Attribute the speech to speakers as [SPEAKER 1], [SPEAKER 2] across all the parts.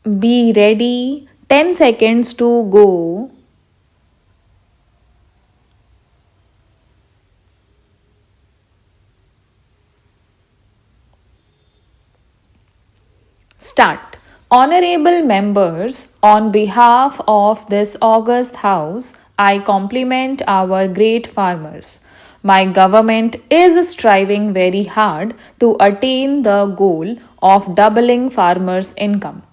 [SPEAKER 1] Be ready. 10 seconds to go. Start. Honorable members, on behalf of this august house, I compliment our great farmers. My government is striving very hard to attain the goal of doubling farmers' income.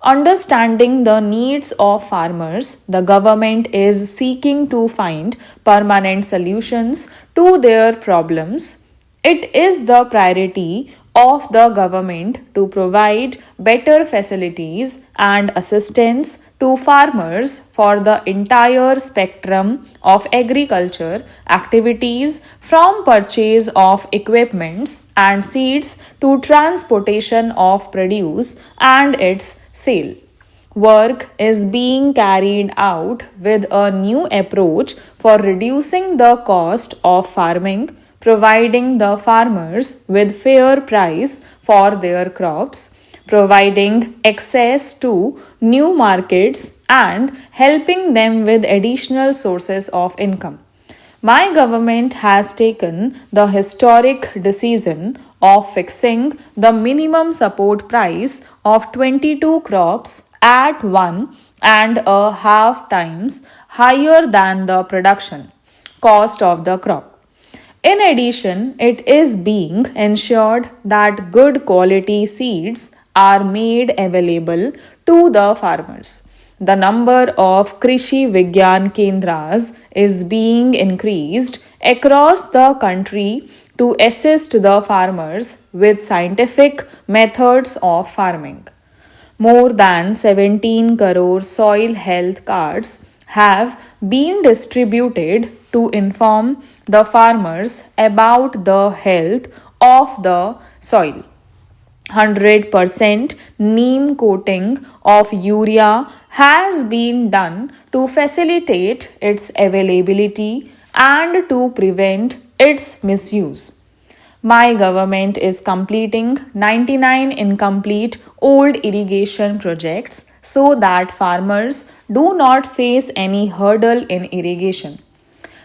[SPEAKER 1] Understanding the needs of farmers, the government is seeking to find permanent solutions to their problems. It is the priority of the government to provide better facilities and assistance to farmers for the entire spectrum of agriculture activities, from purchase of equipments and seeds to transportation of produce and its sale. Work is being carried out with a new approach for reducing the cost of farming, providing the farmers with fair price for their crops, providing access to new markets, and helping them with additional sources of income. My government has taken the historic decision of fixing the minimum support price of 22 crops at 1.5 times higher than the production cost of the crop. In addition, it is being ensured that good quality seeds are made available to the farmers. The number of Krishi Vigyan Kendras is being increased across the country to assist the farmers with scientific methods of farming. More than 17 crore soil health cards have been distributed to inform the farmers about the health of the soil. 100% neem coating of urea has been done to facilitate its availability and to prevent its misuse. My government is completing 99 incomplete old irrigation projects so that farmers do not face any hurdle in irrigation.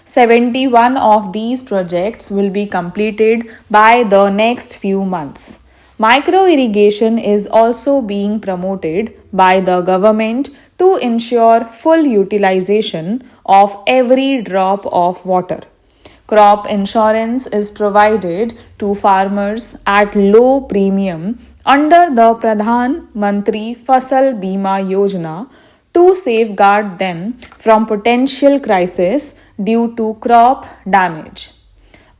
[SPEAKER 1] 71 of these projects will be completed by the next few months. Micro irrigation is also being promoted by the government to ensure full utilization of every drop of water. Crop insurance is provided to farmers at low premium under the Pradhan Mantri Fasal Bima Yojana to safeguard them from potential crisis due to crop damage.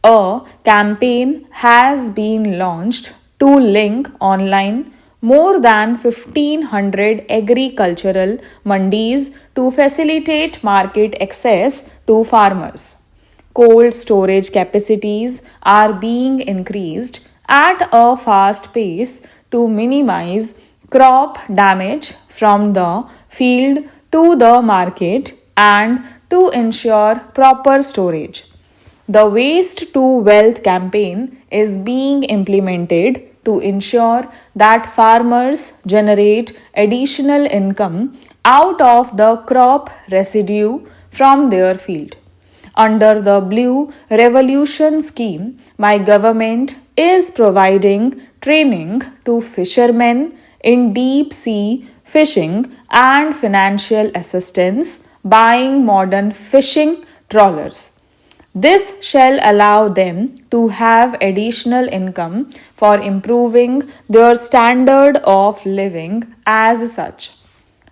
[SPEAKER 1] A campaign has been launched to link online more than 1500 agricultural mandis to facilitate market access to farmers. Cold storage capacities are being increased at a fast pace to minimize crop damage from the field to the market and to ensure proper storage. The Waste to Wealth campaign is being implemented to ensure that farmers generate additional income out of the crop residue from their field. Under the Blue Revolution scheme, my government is providing training to fishermen in deep sea fishing and financial assistance buying modern fishing trawlers. This shall allow them to have additional income for improving their standard of living as such.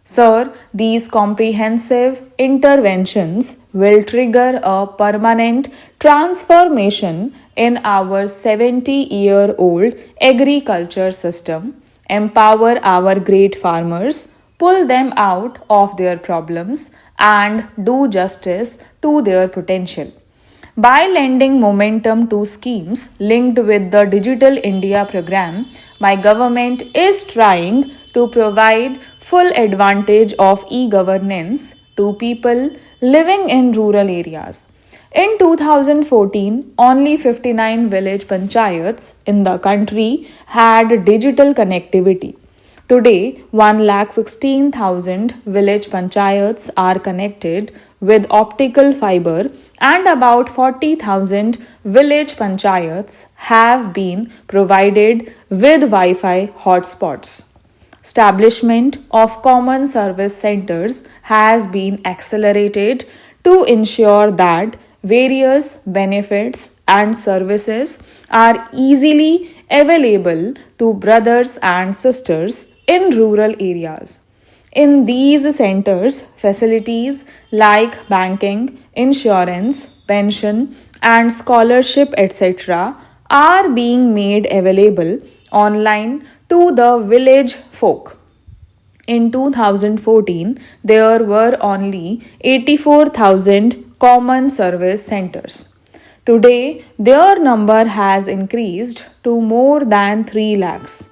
[SPEAKER 1] Sir, these comprehensive interventions will trigger a permanent transformation in our 70-year-old agriculture system, empower our great farmers, pull them out of their problems, and do justice to their potential. By lending momentum to schemes linked with the Digital India program, my government is trying to provide full advantage of e-governance to people living in rural areas. In 2014, only 59 village panchayats in the country had digital connectivity. Today, 1,16,000 village panchayats are connected with optical fiber, and about 40,000 village panchayats have been provided with Wi Fi hotspots. Establishment of common service centers has been accelerated to ensure that various benefits and services are easily available to brothers and sisters in rural areas. In these centers, facilities like banking, insurance, pension, and scholarship, etc., are being made available online to the village folk. In 2014, there were only 84,000 common service centers. Today, their number has increased to more than 3 lakhs.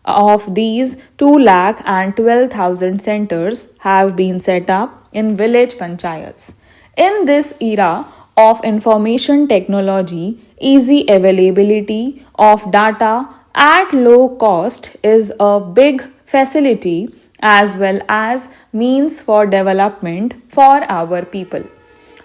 [SPEAKER 1] Of these, 2 lakh and 12,000 centers have been set up in village panchayats. In this era of information technology, easy availability of data at low cost is a big facility as well as means for development for our people.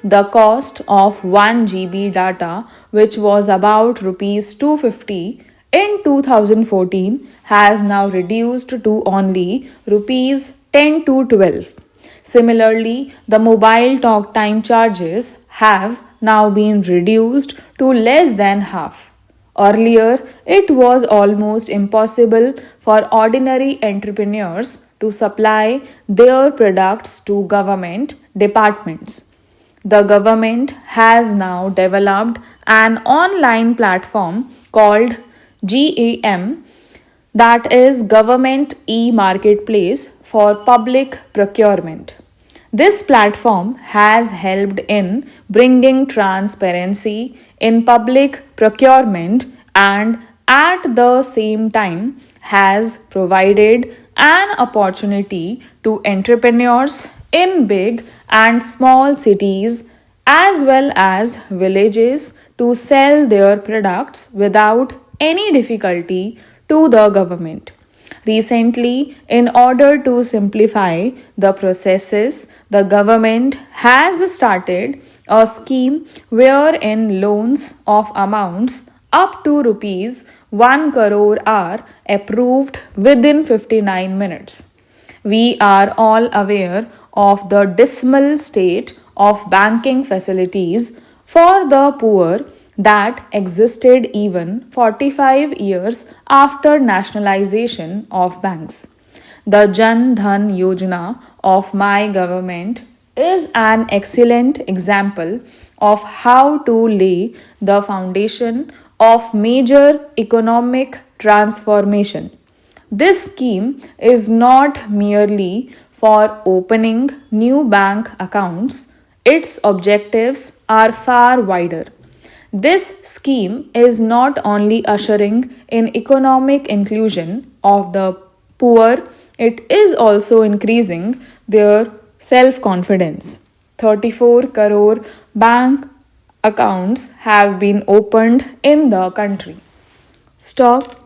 [SPEAKER 1] The cost of 1 GB data, which was about rupees 250 in 2014, has now reduced to only rupees 10 to 12. Similarly, the mobile talk time charges have now been reduced to less than half. Earlier, it was almost impossible for ordinary entrepreneurs to supply their products to government departments. The government has now developed an online platform called GAM, that is Government e Marketplace for Public Procurement. This platform has helped in bringing transparency in public procurement and at the same time has provided an opportunity to entrepreneurs in big and small cities as well as villages to sell their products without any difficulty to the government. Recently, in order to simplify the processes, the government has started a scheme wherein loans of amounts up to rupees 1 crore are approved within 59 minutes. We are all aware of the dismal state of banking facilities for the poor that existed even 45 years after nationalization of banks. The Jan Dhan Yojana of my government is an excellent example of how to lay the foundation of major economic transformation. This scheme is not merely for opening new bank accounts, its objectives are far wider. This scheme is not only ushering in economic inclusion of the poor, it is also increasing their self confidence. 34 crore bank accounts have been opened in the country. Stop